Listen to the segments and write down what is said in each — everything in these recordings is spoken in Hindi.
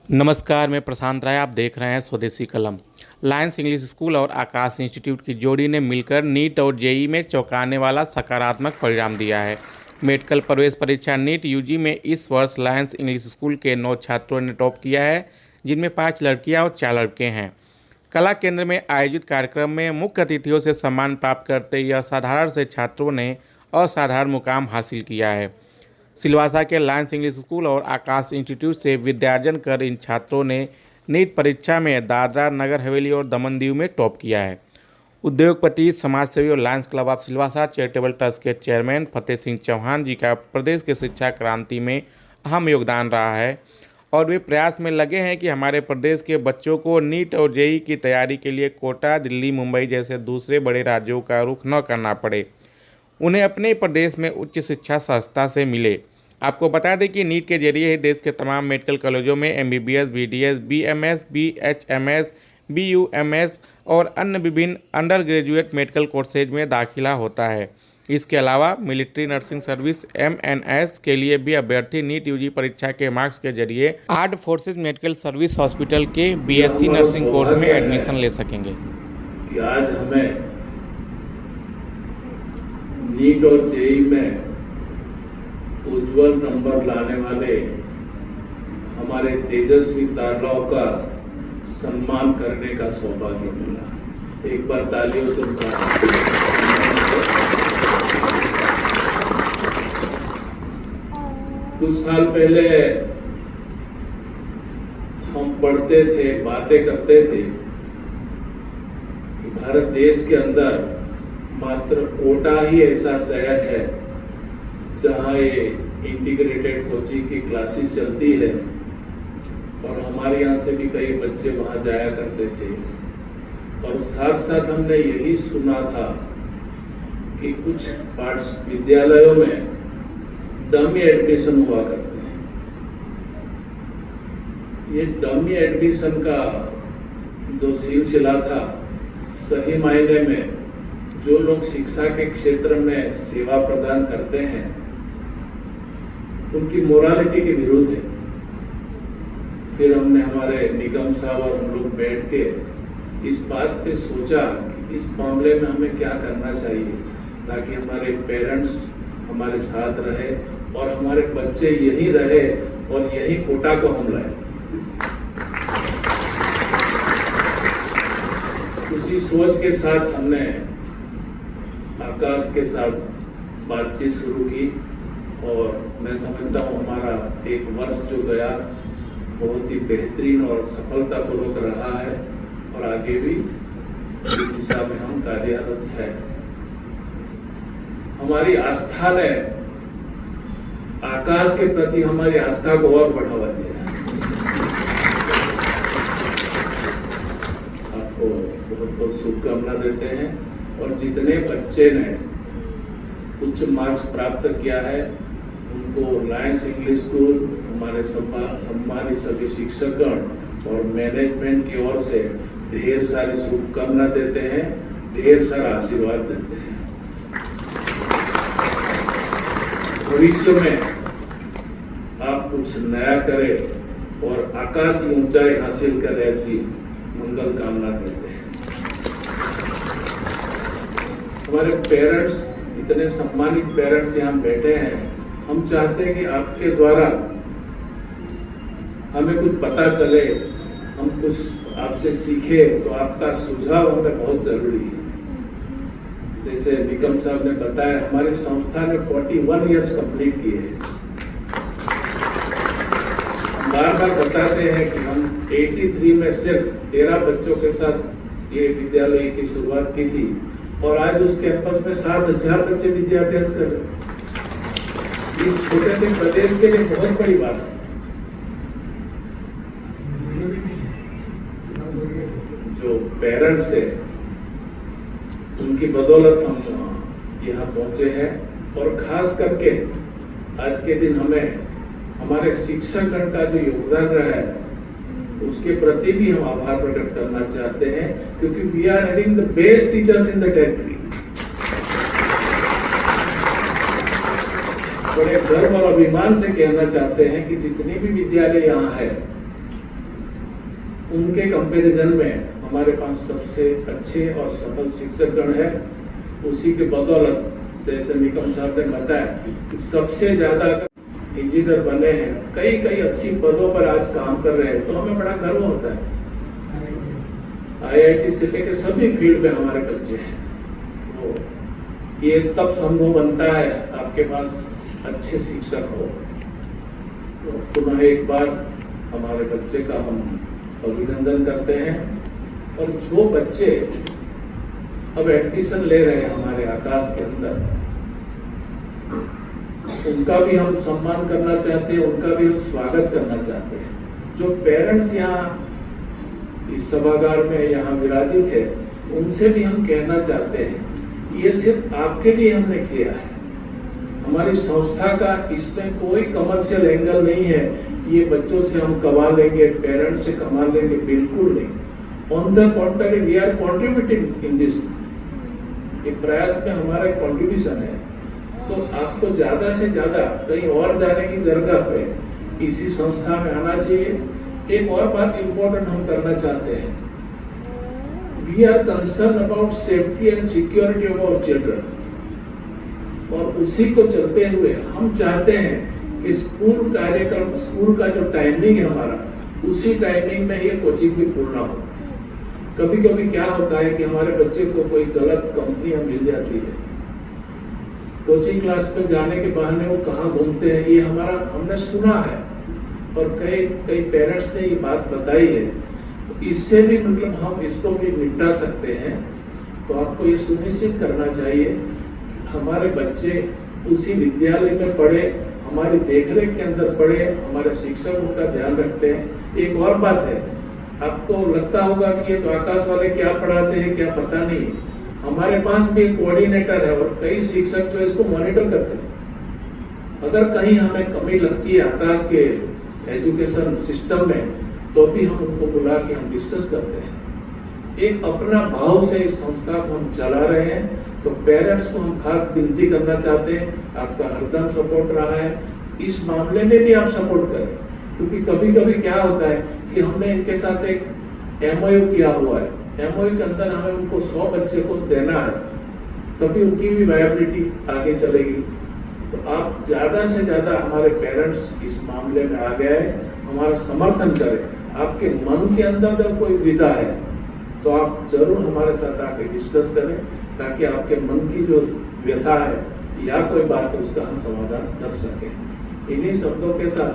नमस्कार, मैं प्रशांत राय। आप देख रहे हैं स्वदेशी कलम। लायंस इंग्लिश स्कूल और आकाश इंस्टीट्यूट की जोड़ी ने मिलकर नीट और जेई में चौंकाने वाला सकारात्मक परिणाम दिया है। मेडिकल प्रवेश परीक्षा नीट यूजी में इस वर्ष लायंस इंग्लिश स्कूल के 9 छात्रों ने टॉप किया है, जिनमें 5 लड़कियां और 4 लड़के हैं। कला केंद्र में आयोजित कार्यक्रम में मुख्य अतिथियों से सम्मान प्राप्त करते यह असाधारण से छात्रों ने असाधारण मुकाम हासिल किया है। सिलवासा के लायंस इंग्लिश स्कूल और आकाश इंस्टीट्यूट से विद्यार्जन कर इन छात्रों ने नीट परीक्षा में दादरा नगर हवेली और दमन दीव में टॉप किया है। उद्योगपति, समाजसेवी और Lions club of Silvassa charitable trust के चेयरमैन फतेह सिंह चौहान जी का प्रदेश के शिक्षा क्रांति में अहम योगदान रहा है और वे प्रयास में लगे हैं कि हमारे प्रदेश के बच्चों को नीट और जेई की तैयारी के लिए कोटा, दिल्ली, मुंबई जैसे दूसरे बड़े राज्यों का रुख न करना पड़े। उन्हें अपने प्रदेश में उच्च शिक्षा सस्ता से मिले। आपको बता दें कि नीट के जरिए ही देश के तमाम मेडिकल कॉलेजों में MBBS, BDS, BMS, BHMS, BUMS और अन्य विभिन्न अंडर ग्रेजुएट मेडिकल कोर्सेज में दाखिला होता है। इसके अलावा मिलिट्री नर्सिंग सर्विस एमएनएस के लिए भी अभ्यर्थी नीट यूजी परीक्षा के मार्क्स के जरिए armed forces medical service hospital के बीएससी नर्सिंग कोर्स में एडमिशन ले सकेंगे। आज हमें नीट और जेई में उज्जवल नंबर लाने वाले हमारे तेजस्वी ताराओं का सम्मान करने का सौभाग्य मिला। एक बार तालियों से कुछ साल पहले हम पढ़ते थे, बातें करते थे कि भारत देश के अंदर मात्र कोटा ही ऐसा शहर है जहां ये इंटीग्रेटेड कोचिंग की क्लासेस चलती है और हमारे यहाँ से भी कई बच्चे वहां जाया करते थे। और साथ साथ हमने यही सुना था कि कुछ विद्यालयों में डमी एडमिशन हुआ करते हैं। ये डमी एडमिशन का जो सिलसिला था, सही मायने में जो लोग शिक्षा के क्षेत्र में सेवा प्रदान करते हैं उनकी मोरालिटी के विरुद्ध है। फिर हमने हमारे निगम साहब और हम लोग बैठ के इस बात पे सोचा कि इस मामले में हमें क्या करना चाहिए ताकि हमारे पेरेंट्स हमारे साथ रहे और हमारे बच्चे यही रहे और यही कोटा को हम लाए। उसी सोच के साथ हमने आकाश के साथ बातचीत शुरू की और मैं समझता हूँ हमारा एक वर्ष जो गया बहुत ही बेहतरीन और सफलतापूर्वक रहा है और आगे भी इस दिशा में हम कार्यरत हैं। हमारी आस्था ने आकाश के प्रति हमारी आस्था को और बढ़ावा दिया है। आपको बहुत बहुत शुभकामना देते हैं और जितने बच्चे ने उच्च मार्क्स प्राप्त किया है उनको लायंस इंग्लिश स्कूल, हमारे सम्मानित सभी शिक्षकगण और मैनेजमेंट की ओर से ढेर सारी शुभकामना देते हैं, ढेर सारा आशीर्वाद देते हैं। भविष्य में आप कुछ नया करें और आकाश की ऊंचाई हासिल करें, ऐसी मंगल कामना देते हैं। हमारे पेरेंट्स, इतने सम्मानित पेरेंट्स यहाँ बैठे हैं, हम चाहते हैं कि आपके द्वारा हमें कुछ पता चले, हम कुछ आपसे सीखे, तो आपका सुझाव हमें बहुत जरूरी है। जैसे निगम साहब ने बताया, हमारी संस्था ने 41 इयर्स कंप्लीट किए हैं। बार बार बताते हैं कि हम 83 में सिर्फ 13 बच्चों के साथ ये विद्यालय की शुरुआत की थी और आज उस कैंपस में 7,000 बच्चे विद्याभ्यास कर रहे हैं। इस छोटे से प्रदेश के लिए बहुत बड़ी बात है। जो पेरेंट्स है उनकी बदौलत हम यहाँ पहुंचे हैं और खास करके आज के दिन हमें हमारे शिक्षकगण का जो योगदान रहा है उसके प्रति भी हम आभार प्रकट करना चाहते हैं, क्योंकि we are having the best teachers in the territory. बड़े गर्व और अभिमान से कहना चाहते हैं कि जितने भी विद्यालय यहाँ है उनके कंपैरिजन में हमारे पास सबसे अच्छे और सफल शिक्षकगण है। उसी के बदौलत जैसे निकम साहब ने बताया कि सबसे ज्यादा इंजीनियर बने हैं, कई कई अच्छी पदों पर आज काम कर रहे हैं, तो हमें बड़ा गर्व होता है। IIT से लेकर सभी फील्ड में हमारे बच्चे हैं। तो ये तब संभव बनता है आपके पास अच्छे शिक्षक हो। तो पुनः एक बार हमारे बच्चे का हम अभिनंदन करते हैं। और जो बच्चे अब एडमिशन ले रहे हैं हमारे आकाश के अंदर, उनका भी हम सम्मान करना चाहते हैं, उनका भी हम स्वागत करना चाहते हैं। जो पेरेंट्स यहाँ इस सभागार में यहाँ विराजित है, उनसे भी हम कहना चाहते हैं, ये सिर्फ आपके लिए हमने किया है। हमारी संस्था का इसमें कोई कमर्शियल एंगल नहीं है। ये बच्चों से हम कमा लेंगे, पेरेंट्स से कमा लेंगे, बिल्कुल नहीं। On the contrary, we are contributing in this. ये प्रयास में हमारा कॉन्ट्रीब्यूशन है। तो आपको ज्यादा से ज्यादा कहीं और जाने की जरूरत है, इसी संस्था में आना चाहिए। एक और बात इंपॉर्टेंट हम करना चाहते हैं, we are concern about safety and security of our children. और उसी को चलते हुए हम चाहते हैं कि स्कूल कार्यक्रम, स्कूल का जो टाइमिंग है हमारा, उसी टाइमिंग में ये कोचिंग भी पूर्ण हो। कभी कभी क्या होता है कि हमारे बच्चे को कोई गलत कंपनी मिल जाती है, कोचिंग क्लास में जाने के बहाने वो कहाँ घूमते हैं, ये हमने सुना है और कई पेरेंट्स ने ये बात बताई है। तो इससे भी मतलब हम इसको भी निपटा सकते हैं। तो आपको ये सुनिश्चित करना चाहिए हमारे बच्चे उसी विद्यालय में पढ़े, हमारी देखरेख के अंदर पढ़े, हमारे शिक्षक उनका ध्यान रखते हैं। एक और बात है, आपको लगता होगा कि ये तो आकाश वाले क्या पढ़ाते हैं क्या पता नहीं, हमारे पास भी एक कोऑर्डिनेटर है और कई शिक्षक जो इसको मॉनिटर करते हैं। अगर कहीं हमें कमी लगती है आकाश के एजुकेशन सिस्टम में, तो भी हम उनको बुला के हम डिस्कस करते हैं। एक अपना भाव से इस संस्था को हम चला रहे हैं। तो पेरेंट्स को हम खास विनती करना चाहते हैं, आपका हरदम सपोर्ट रहा है, इस मामले में भी आप सपोर्ट करें। क्योंकि कभी कभी क्या होता है कि हमने इनके साथ एक MOU किया हुआ है, MOU के अंदर हमें उनको 100 बच्चे को देना है, तभी उनकी भी वायबिलिटी आगे चलेगी। तो आप ज्यादा से ज्यादा हमारे पेरेंट्स इस मामले में आ गए, हमारा समर्थन करें। आपके मन के अंदर अगर कोई विधा है तो आप जरूर हमारे साथ आके डिस्कस करें, ताकि आपके मन की जो व्यथा है या कोई बात है उसका हम समाधान कर सकें। इन्हीं शब्दों के साथ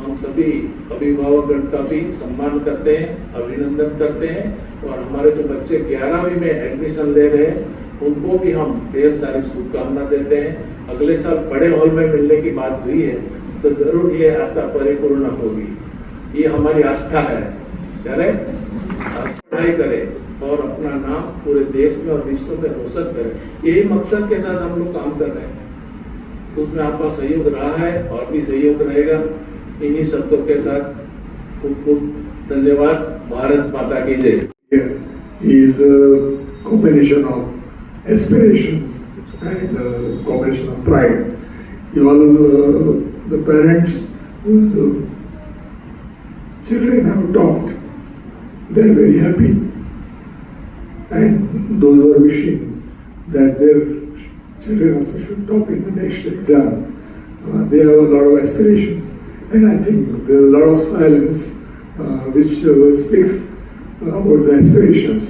हम सभी अभिभावकगण का भी सम्मान करते हैं, अभिनंदन करते हैं। और हमारे जो बच्चे 11वीं में एडमिशन ले रहे हैं, उनको भी हम ढेर सारी शुभकामना देते हैं। अगले साल बड़े हॉल में मिलने की बात हुई है, तो जरूर ये आशा परिपूर्ण होगी, ये हमारी आस्था है। करें, पढ़ाई करें और अपना नाम पूरे देश में और विश्व में रोशन करें, यही मकसद के साथ हम लोग काम कर रहे हैं। तो उसमें आपका सहयोग रहा है और भी सहयोग रहेगा। इन्हीं शब्दों के साथ खूब खूब धन्यवाद। भारत माता की जय। Is a combination of aspirations and a combination of pride. You all, the parents whose children have topped, they are very happy, and those who are wishing that their children also should top in the next exam, they have a lot of aspirations, and I think there is a lot of silence which speaks about the aspirations.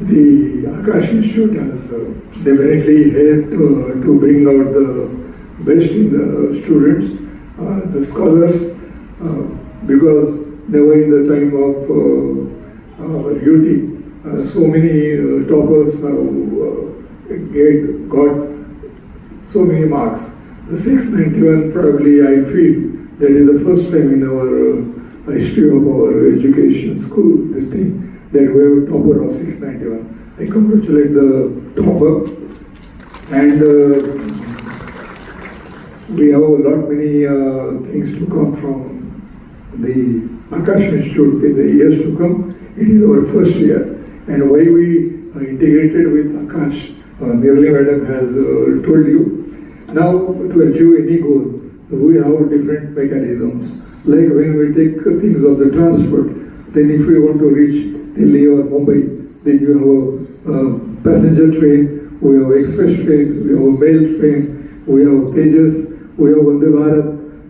The Akash Institute has definitely helped to bring out the best in the students, the scholars, because never in the time of duty, so many toppers have got so many marks. The 691 probably I feel that is the first time in our history of our education school, this thing, that we have a topper of 691. I congratulate the topper, and we have a lot many things to come from the Akash Institute in the years to come. It is our first year, and why we integrated with Akash, Nirali Madam has told you. Now, to achieve any goal, we have different mechanisms. Like when we take things of the transport, then if we want to reach Delhi or Mumbai, then you have a passenger train, we have express train, we have mail train, we have Tejas, we have Vande Bharat,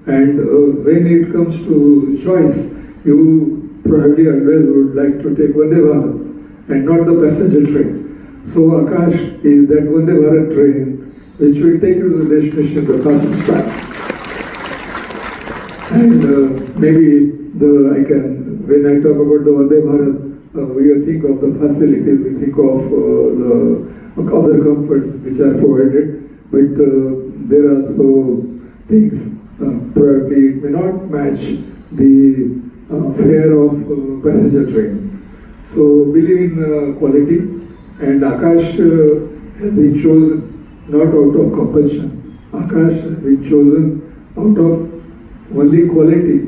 and when it comes to choice, you probably always would like to take Vande Bharat and not the passenger train. So Akash is that Vande Bharat train which will take you to the destination the fastest time. And maybe when I talk about the Vande Bharat, we think of the facilities, we think of the other comforts which are provided, but there are so things, probably it may not match the fare of passenger train. So believe in quality, and Akash has been chosen not out of compulsion. Akash has been chosen out of only quality.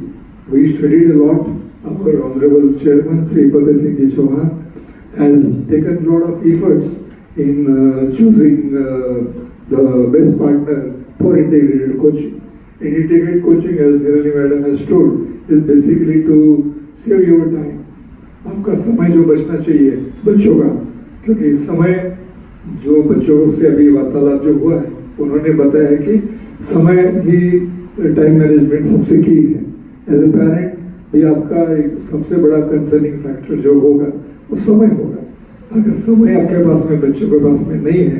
We studied a lot. Our Honorable Chairman, Sri Fateh Singh Ji Chauhan, has taken a lot of efforts in choosing the best partner for integrated coaching. And integrated coaching, as Nirali Madam has told, is basically to save your time. आपका समय जो बचना चाहिए बच्चों का, क्योंकि समय जो बच्चों से अभी वार्तालाप जो हुआ है, उन्होंने बताया है कि समय ही टाइम मैनेजमेंट सबसे की है. एज ए पेरेंट भी आपका एक सबसे बड़ा कंसर्निंग फैक्टर जो होगा वो समय होगा. अगर समय आपके पास में बच्चों के पास में नहीं है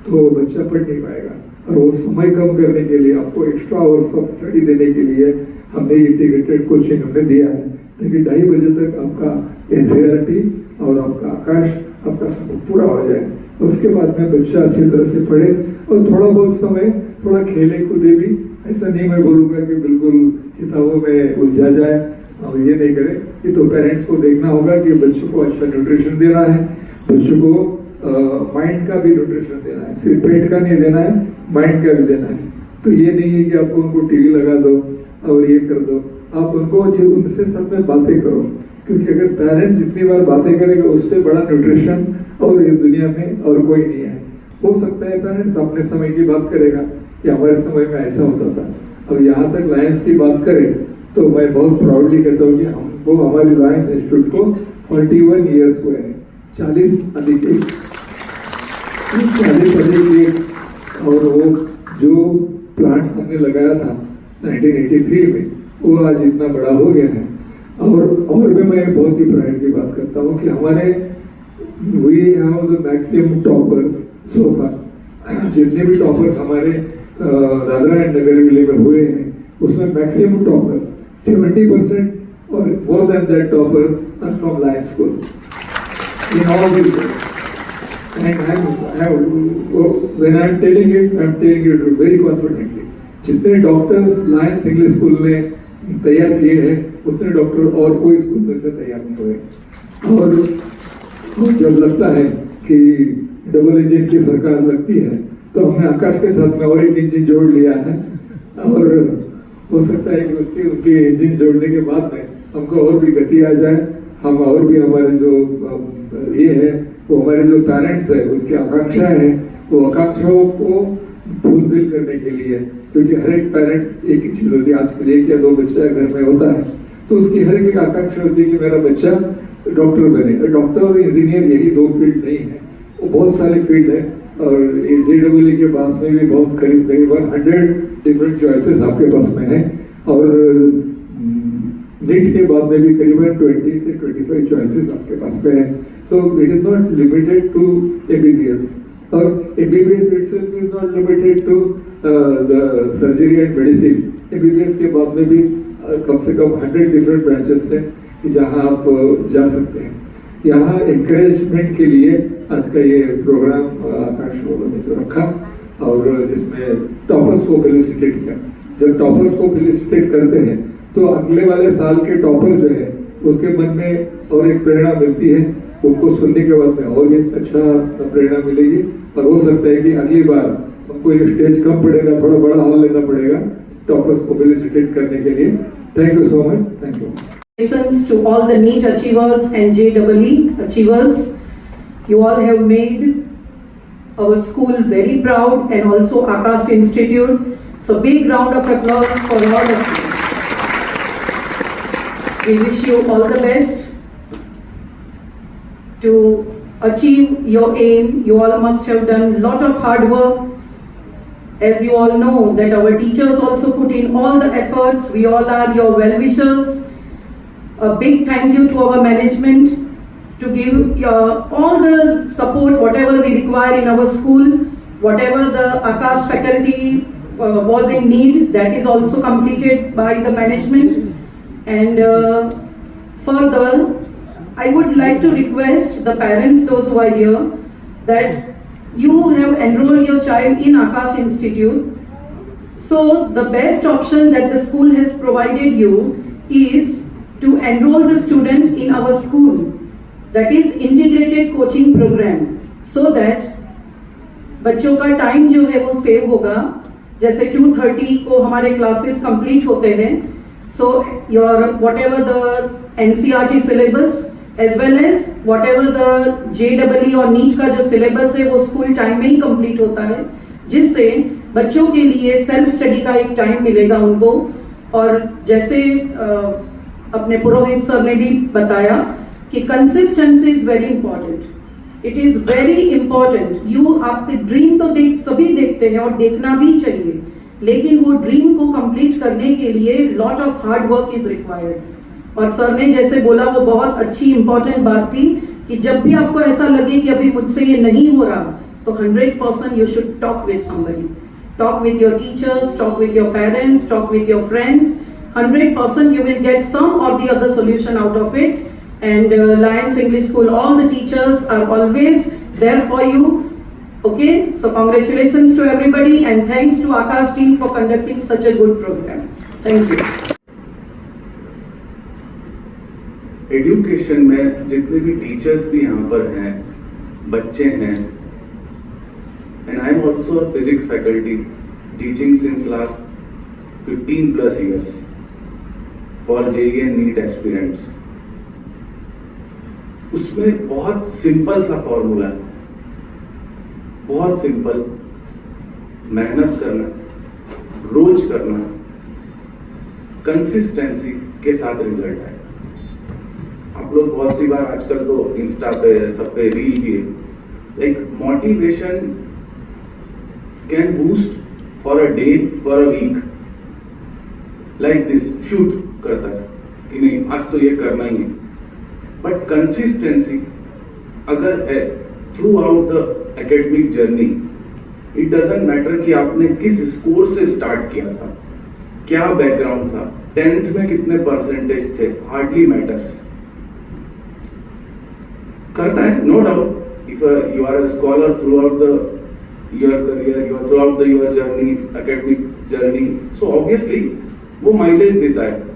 तो बच्चा पढ़ नहीं पाएगा. और वो समय कम करने के लिए आपको एक्स्ट्रा आवर्स ऑफ स्टडी देने के लिए हमने इंटीग्रेटेड कोचिंग हमने दिया है, ताकि 2:30 बजे तक आपका एनसीईआरटी और आपका आकाश आपका सब पूरा हो जाए. और उसके बाद में बच्चा अच्छी तरह से पढ़े और थोड़ा बहुत समय थोड़ा खेले कूदे भी. ऐसा नहीं मैं बोलूँगा कि बिल्कुल किताबों में उलझा जाए और ये नहीं करे. ये तो पेरेंट्स को देखना होगा कि बच्चों को अच्छा न्यूट्रिशन देना है, बच्चों को माइंड का भी न्यूट्रिशन देना है, सिर्फ पेट का नहीं देना है, माइंड का भी देना है. तो ये नहीं है कि आपको उनको टीवी लगा दो और ये कर दो. आप उनको उनसे साथ में बातें करो, क्योंकि अगर पेरेंट्स जितनी बार बातें करेंगे उससे बड़ा न्यूट्रिशन और इस दुनिया में और कोई नहीं है. हो सकता है पेरेंट्स अपने समय की बात करेगा कि हमारे समय में ऐसा होता था. अब यहाँ तक लायंस की बात करें तो मैं बहुत प्राउडली कहता हूँ कि हमको हमारी लायंस इंस्टीट्यूट को 41 ईयर्स हुए हैं. 40 अधिक और वो जो प्लांट्स हमने लगाया था 1983 में वो आज इतना बड़ा हो गया है. और भी मैं बहुत ही प्राइड की बात करता हूँ कि हमारे we have the maximum toppers so far. जितने भी टॉपर्स हमारे दादरा एंड नगर जिले में हुए हैं उसमें मैक्सिमम टॉपर्स 70% और more than that toppers are from Lions school in all this. When I am telling it very confidently. जितने डॉक्टर्स लायंस इंग्लिश स्कूल ने तैयार किए हैं उतने डॉक्टर और कोई स्कूल में से तैयार नहीं हुए. और जब लगता है कि डबल इंजन की सरकार लगती है तो हमने आकाश के साथ में और एक इंजन जोड़ लिया है. और हो सकता है कि उनके इंजन जोड़ने के बाद में हमको और भी गति आ जाए. हम और भी हमारे जो ये है वो हमारे जो पेरेंट्स है उनकी आकांक्षाएं हैं वो आकांक्षाओं को फुलफिल करने के लिए, क्योंकि हर एक पेरेंट्स एक ही चीज होती है. आजकल 1 या 2 बच्चा घर में होता है तो उसकी हर एक आकांक्षा होती है कि मेरा बच्चा डॉक्टर बने. डॉक्टर और इंजीनियर यही 2 फील्ड नहीं है, वो बहुत सारी फील्ड है. और JEE के पास में भी बहुत करीब 100 डिफरेंट चॉइसेस आपके पास में है. और नीट के बाद में भी करीबन 20 से 25 चॉइसेस आपके पास में है. So it is not limited to MBBS. और MBBS itself is not limited to the surgery and medicine. MBBS के बाद में भी कम से कम 100 डिफरेंट ब्रांचेस हैं कि जहां आप जा सकते हैं. यहाँ एनकरेजमेंट के लिए आज का ये प्रोग्राम आकाश वालों ने जो रखा और जिसमें टॉपर्स को फेलिसिटेट किया. जब टॉपर्स को फेलिसिटेट करते हैं तो अगले वाले साल के टॉपर जो है उसके मन में और एक प्रेरणा मिलती है. उनको सुनने के बाद में और भी अच्छा प्रेरणा मिलेगी और हो सकता है कि अगली बार हमको ये स्टेज कम पड़ेगा, थोड़ा बड़ा हॉल लेना पड़ेगा टॉपर्स को फेलिसिटेट करने के लिए. Thank you so much. Thank you. Congratulations to all the NEET achievers and JEE achievers. You all have made our school very proud and also Akash Institute. So big round of applause for all of you. We wish you all the best to achieve your aim. You all must have done a lot of hard work. As you all know that our teachers also put in all the efforts. We all are your well-wishers. A big thank you to our management to give all the support, whatever we require in our school, whatever the Akash faculty was in need, that is also completed by the management. And further, I would like to request the parents, those who are here, that you have enrolled your child in Akash Institute. So the best option that the school has provided you is to enroll the student in our school, that is integrated coaching program, so that बच्चों का टाइम जो है वो सेव होगा. जैसे 2:30 को हमारे क्लासेस कंप्लीट होते हैं. So your whatever the NCERT syllabus as well as whatever the JEE और NEET का जो सिलेबस है वो स्कूल टाइम में ही कंप्लीट होता है, जिससे बच्चों के लिए सेल्फ स्टडी का एक टाइम मिलेगा उनको. और जैसे अपने पुरोहित सर ने भी बताया कि consistency is very important. It is very important. You आपके ड्रीम तो सभी देखते हैं और देखना भी चाहिए, लेकिन वो ड्रीम को कंप्लीट करने के लिए lot of hard work is required. और सर ने जैसे बोला वो बहुत अच्छी इंपॉर्टेंट बात थी कि जब भी आपको ऐसा लगे कि अभी मुझसे ये नहीं हो रहा, तो 100% you should talk with somebody. Talk with your teachers, talk with your parents, talk with your friends. 100% you will get some or the other solution out of it. And Lions English School, all the teachers are always there for you. Okay, so congratulations to everybody and thanks to Akash team for conducting such a good program. Thank you. Education में जितने भी टीचर्स भी यहाँ पर हैं, बच्चे हैं, and I am also a physics faculty teaching since last 15+ years for JEE and NEET aspirants. उसमें बहुत सिंपल सा फॉर्मूला है, बहुत सिंपल. मेहनत करना, रोज करना, कंसिस्टेंसी के साथ रिजल्ट है. आप लोग बहुत सी बार आजकल तो इंस्टा पे सब पे रील भी है, like motivation can boost for a day, for a week, like this shoot करता है कि नहीं आज तो ये करना ही है. बट कंसिस्टेंसी अगर है through out the academic journey, it doesn't matter कि आपने किस स्कोर से स्टार्ट किया था, क्या बैकग्राउंड था, 10th में कितने परसेंटेज थे, हार्डली मैटर्स. करता है, no doubt. If you are a scholar throughout the your career, you are throughout the your journey, academic journey, so obviously वो माइलेज देता है.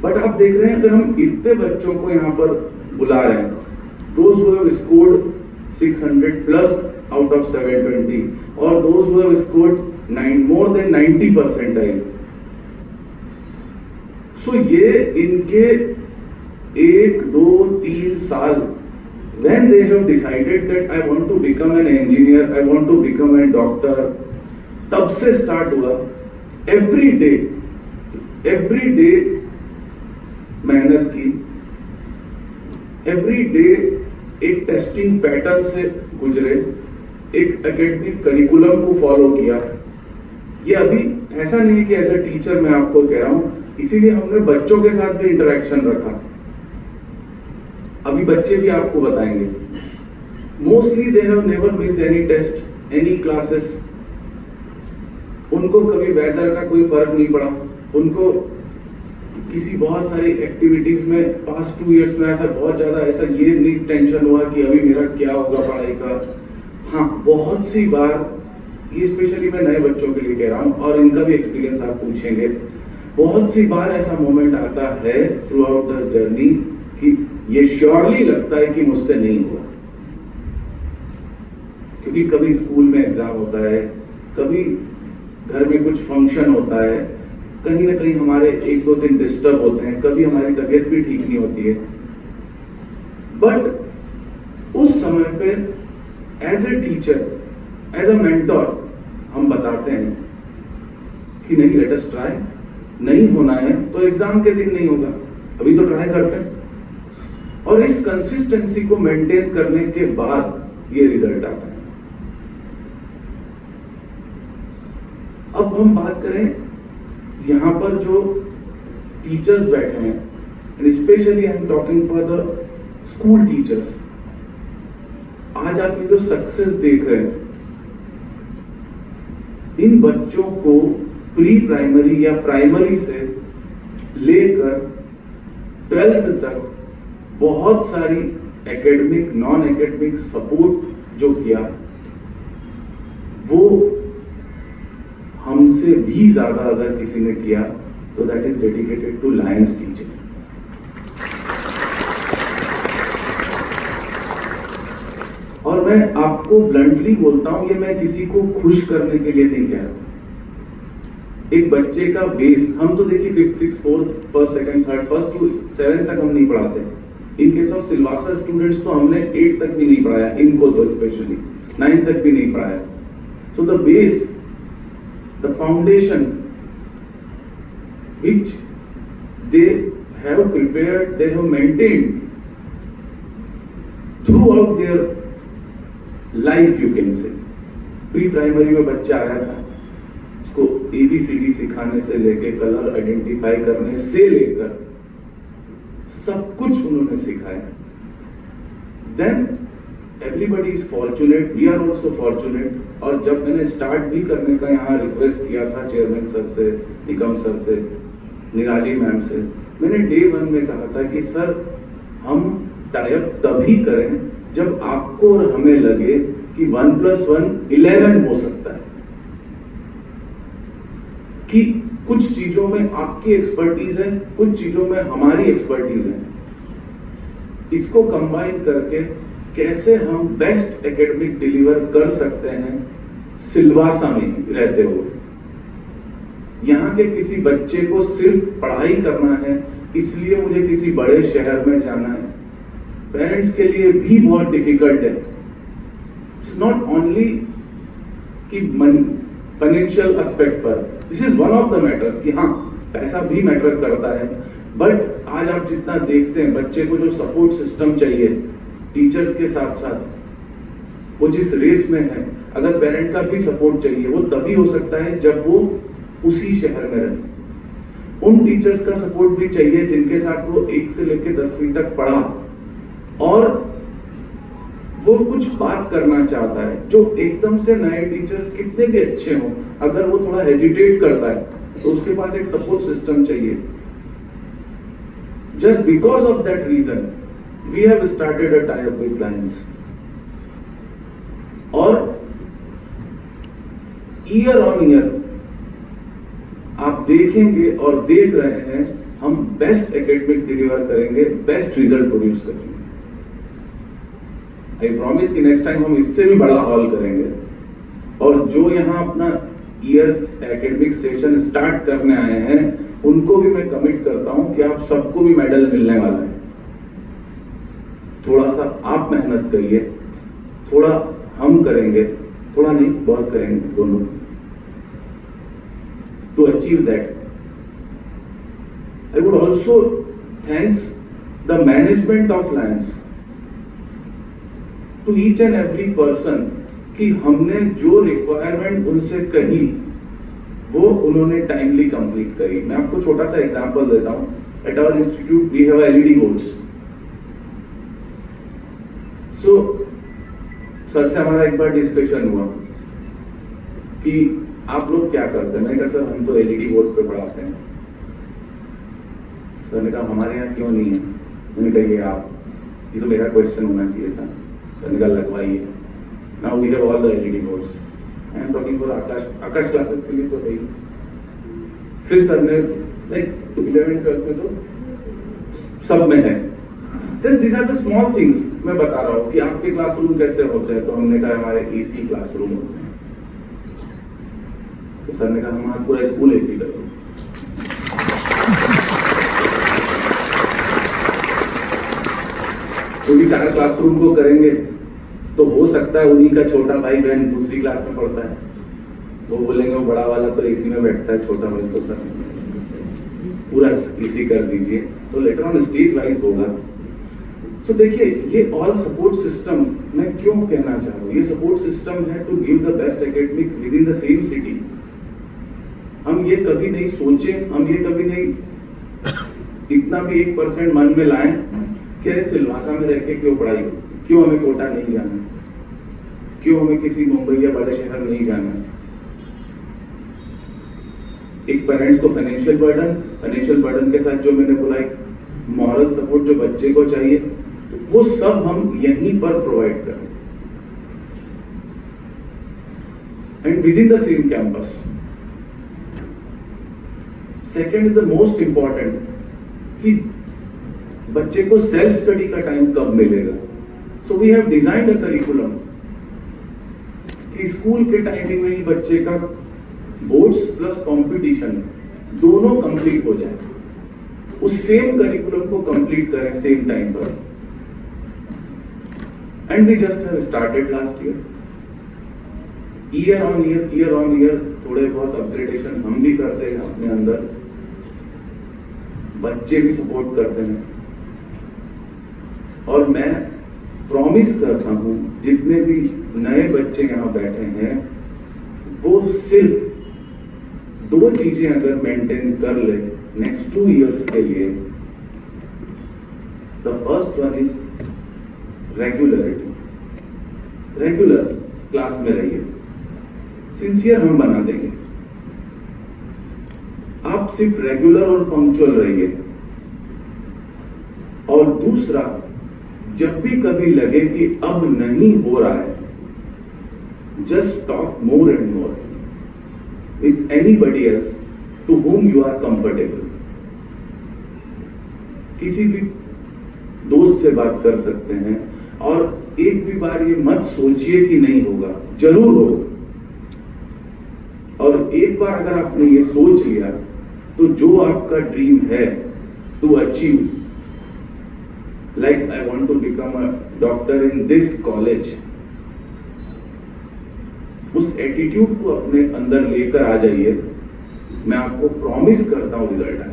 बट आप देख रहे हैं अगर हम इतने बच्चों को यहाँ पर बुला रहे हैं, those who have scored 600+ out of 720 और those who have scored more than 90 percentile. So ये इनके 1, 2, 3 साल when they have decided that I want to become an engineer, I want to become a doctor, तब से स्टार्ट हुआ. every day मेहनत की, एवरी डे एक टेस्टिंग पैटर्न से गुजरे, एक एकेडमिक करिकुलम को फॉलो किया. ये अभी ऐसा नहीं है कि एज अ टीचर मैं आपको कह रहा हूं, इसीलिए हमने बच्चों के साथ भी इंटरेक्शन रखा. अभी बच्चे भी आपको बताएंगे. Mostly they have never missed any test, any classes. उनको कभी वेदर का कोई फर्क नहीं पड़ा. उनको किसी बहुत सारी एक्टिविटीज में पास्ट 2 इयर्स में ऐसा बहुत ज्यादा ऐसा ये नहीं टेंशन हुआ कि अभी मेरा क्या होगा पढ़ाई का. हाँ, बहुत सी बार, ये स्पेशली मैं नए बच्चों के लिए कह रहा हूँ और इनका भी एक्सपीरियंस आप पूछेंगे, बहुत सी बार ऐसा मोमेंट आता है थ्रू आउट द जर्नी कि ये श्योरली लगता है कि मुझसे नहीं हुआ. क्योंकि कभी स्कूल में एग्जाम होता है, कभी घर में कुछ फंक्शन होता है, कहीं ना कहीं हमारे 1-2 दिन डिस्टर्ब होते हैं, कभी हमारी तबीयत भी ठीक नहीं होती है. बट उस समय पे as a teacher, as a mentor हम बताते हैं कि नहीं, लेट अस ट्राई. नहीं होना है तो एग्जाम के दिन नहीं होगा. अभी तो ट्राई करते हैं और इस कंसिस्टेंसी को मेंटेन करने के बाद ये रिजल्ट आता है। अब हम बात करें यहां पर जो टीचर्स बैठे हैं, and specially I am talking for the school teachers. आज आप ये जो सक्सेस देख रहे हैं, इन बच्चों को प्री प्राइमरी या प्राइमरी से लेकर 12th तक बहुत सारी एकेडमिक नॉन एकेडमिक सपोर्ट जो किया वो हमसे भी ज्यादा अगर किसी ने किया तो that is dedicated to Lions teacher. और मैं आपको ब्लंटली बोलता हूं, ये मैं किसी को खुश करने के लिए नहीं कह रहा। एक बच्चे का बेस, हम तो देखिए 5th 6th 4th 1st 2nd 3rd 1st to 7th तक हम नहीं पढ़ाते। In case of Silvassa students तो हमने 8th तक भी नहीं पढ़ाया, इनको तो स्पेशली 9th तक भी नहीं पढ़ाया। So the base, the foundation which they have prepared, they have maintained throughout their life, you can say। Pre primary में बच्चा आया था, उसको ABCD सिखाने से लेके कलर आइडेंटिफाई करने से लेकर सब कुछ उन्होंने सिखाया। Then everybody is fortunate, we are also fortunate. और जब मैंने स्टार्ट भी करने का यहाँ रिक्वेस्ट किया था चेयरमैन सर से, निकम सर से, निराली मैम से, मैंने डे 1 में कहा था कि सर हम टाइप तभी करें जब आपको और हमें लगे कि 1+1 11 हो सकता है, कि कुछ चीजों में आपकी एक्सपर्टीज है, कुछ चीजों में हमारी एक्सपर्टीज है। इसको कंबाइन करके कैसे हम बेस्ट एकेडमिक डिलीवर कर सकते हैं सिलवासा में रहते हुए। यहाँ के किसी बच्चे को सिर्फ पढ़ाई करना है इसलिए मुझे किसी बड़े शहर में जाना है, पेरेंट्स के लिए भी बहुत डिफिकल्ट है। इट्स नॉट ओनली कि मनी फाइनेंशियल एस्पेक्ट पर, this is one of the matters कि हाँ पैसा भी मैटर करता है, बट आज आप जितना देखते हैं बच्चे को जो सपोर्ट सिस्टम चाहिए टीचर्स के साथ साथ, वो जिस रेस में है, अगर पेरेंट का भी सपोर्ट चाहिए वो तभी हो सकता है जब वो उसी शहर में रहे। उन टीचर्स का सपोर्ट भी चाहिए जिनके साथ वो 1 से लेकर 10वीं तक पढ़ा और वो कुछ बात करना चाहता है। जो एकदम से नए टीचर्स कितने भी अच्छे हों, अगर वो थोड़ा हेजिटेट करता है तो उसके पास एक सपोर्ट सिस्टम चाहिए। Just because of that reason we have started a tie-up with Lions, और ईयर ऑन ईयर आप देखेंगे और देख रहे हैं हम बेस्ट एकेडमिक डिलीवर करेंगे, बेस्ट रिजल्ट प्रोड्यूस करेंगे। आई प्रॉमिस कि नेक्स्ट टाइम हम इससे भी बड़ा हॉल करेंगे। और जो यहाँ अपना ईयर एकेडमिक सेशन स्टार्ट करने आए हैं उनको भी मैं कमिट करता हूं कि आप सबको भी मेडल मिलने वाला है। थोड़ा सा आप मेहनत करिए, थोड़ा हम करेंगे, थोड़ा नहीं बहुत करेंगे दोनों, to achieve that. I would also thanks the management of Lions to each and every person कि हमने जो रिक्वायरमेंट उनसे कही वो उन्होंने टाइमली कंप्लीट करी। मैं आपको छोटा सा एग्जांपल देता हूं। At our institute we have LED boards. So sir से हमारा एक बार डिस्कशन हुआ कि आप लोग क्या करते हैं। मैंने कहा सर हम तो एलईडी बोर्ड पे पढ़ाते हैं। सर ने कहा हमारे यहाँ क्यों नहीं है। मैंने कहा ये तो मेरा क्वेश्चन होना चाहिए था। सर ने कहा लगवाइए। Now we have all the LED boards. I am talking for Aakash classes के लिए तो है। फिर सर ने लाइक 11th-12th में तो सब में है। Just these are the small things मैं बता रहा हूँ कि आपके क्लासरूम कैसे होते हैं। तो हमने कहा हमारे एसी क्लासरूम होते हैं। तो सर ने कहा हमारा पूरा स्कूल एसी कर दो। क्योंकि 4 क्लासरूम को करेंगे तो हो सकता है उन्हीं का छोटा भाई बहन दूसरी क्लास में पढ़ता है, वो बोलेंगे वो बड़ा वाला तो एसी में बैठता है, छोटा भाई तो सर पूरा इसी कर दीजिए, तो लेटर ऑन स्टेज वाइज होगा। तो देखिए ये ऑल सपोर्ट सिस्टम मैं क्यों कहना चाह रहा हूँ, ये सपोर्ट सिस्टम है to give the best academic within the same city. हम ये कभी नहीं सोचे, हम ये कभी नहीं इतना भी 1% मन में लाए कि अरे सिलवासा में रह के क्यों पढ़ाई, क्यों हमें कोटा नहीं जाना, क्यों हमें किसी मुंबई या बड़े शहर नहीं जाना। एक पेरेंट्स को फाइनेंशियल बर्डन के साथ जो मैंने बोला एक मॉरल सपोर्ट जो बच्चे को चाहिए, तो वो सब हम यहीं पर प्रोवाइड करें and within the same campus. Second is the most important कि बच्चे को सेल्फ स्टडी का टाइम कब मिलेगा। So we have designed a curriculum कि स्कूल के टाइमिंग में ही बच्चे का बोर्ड्स प्लस कंपटीशन दोनों कंप्लीट हो जाए, उस सेम करिकुलम को कंप्लीट करें सेम टाइम पर। And we just have started last year on year थोड़े बहुत अपग्रेडेशन हम भी करते हैं अपने अंदर, बच्चे भी सपोर्ट करते हैं। और मैं प्रॉमिस करता हूं जितने भी नए बच्चे यहां बैठे हैं वो सिर्फ 2 चीजें अगर मेंटेन कर ले नेक्स्ट 2 इयर्स के लिए। The first one is regularity, regular class में रहिए, सिंसियर हम बना देंगे, आप सिर्फ रेगुलर और पंक्चुअल रहिए। और दूसरा, जब भी कभी लगे कि अब नहीं हो रहा है, just talk more and more with anybody else to whom you are comfortable। किसी भी दोस्त से बात कर सकते हैं और एक भी बार ये मत सोचिए कि नहीं होगा, जरूर होगा। और एक बार अगर आपने ये सोच लिया तो जो आपका ड्रीम है to achieve, like I want to become a doctor in this college, उस एटीट्यूड को अपने अंदर लेकर आ जाइए, मैं आपको प्रॉमिस करता हूं रिजल्ट आएगा।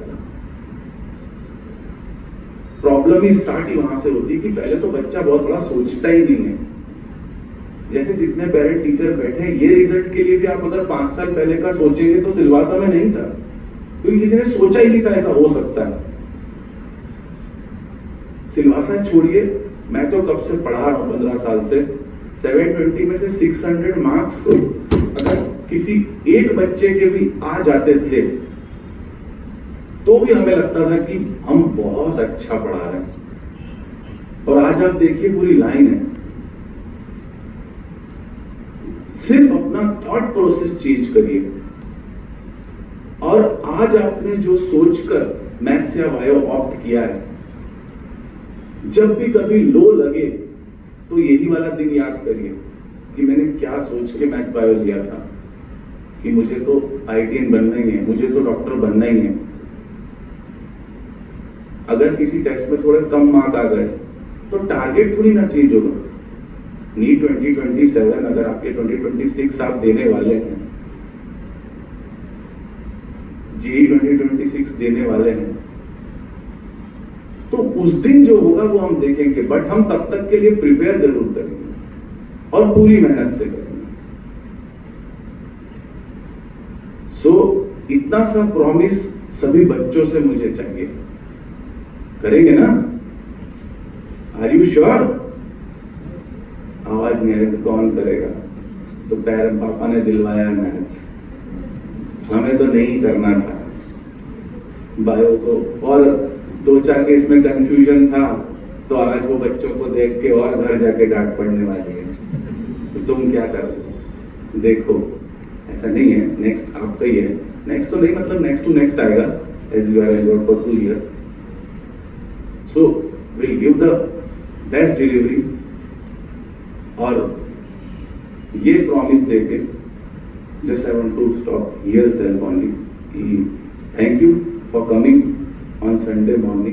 प्रॉब्लम ही स्टार्ट ही वहां से होती है कि पहले तो बच्चा बहुत बड़ा सोचता ही नहीं है। जैसे जितने पेरेंट टीचर बैठे हैं, ये रिजल्ट के लिए भी आप अगर 5 साल पहले का सोचेंगे तो सिलवासा में नहीं था, क्योंकि किसी ने सोचा ही नहीं था ऐसा हो सकता है। सिलवासा छोड़िए, मैं तो कब से पढ़ा रहा हूं 15 साल से, 720 में से 600 मार्क्स को अगर किसी एक बच्चे के भी आ जाते थे तो भी हमें लगता था कि हम बहुत अच्छा पढ़ा रहे हैं। और आज आप देखिए पूरी लाइन है, सिर्फ अपना थॉट प्रोसेस चेंज करिए। और आज आपने जो सोचकर मैथ्स या बायो ऑप्ट किया है, जब भी कभी लो लगे तो यही वाला दिन याद करिए कि मैंने क्या सोच के मैथ्स बायो लिया था, कि मुझे तो आईटीएन बनना ही है, मुझे तो डॉक्टर बनना ही है। अगर किसी टेस्ट में थोड़े कम मार्क आ गए तो टारगेट थोड़ी ना चेंज होगा। नीट 2027 अगर आपके 2026 आप देने वाले हैं, जेईई 2026 देने वाले हैं, तो उस दिन जो होगा वो हम देखेंगे, बट हम तब तक के लिए प्रिपेयर जरूर करेंगे और पूरी मेहनत से करेंगे। सो इतना सा प्रॉमिस सभी बच्चों से मुझे चाहिए, करेंगे ना? Are you sure? आवाज नहीं आ रही तो कौन करेगा? तो पापा ने दिलवाया मैथ्स, हमें तो नहीं करना था बायो को, और 2-4 केस में कंफ्यूजन था, तो आज वो बच्चों को देख के और घर जाके डांट पड़ने वाली है, तो तुम क्या कर रहे हो? देखो ऐसा नहीं है, नेक्स्ट आपका ही है। नेक्स्ट तो नहीं मतलब नेक्स्ट टू नेक्स्ट आएगा, as you are enrolled for 2 year. So will give the best delivery. और ये प्रॉमिस देके just I want to stop here self only कि thank you for coming on Sunday morning.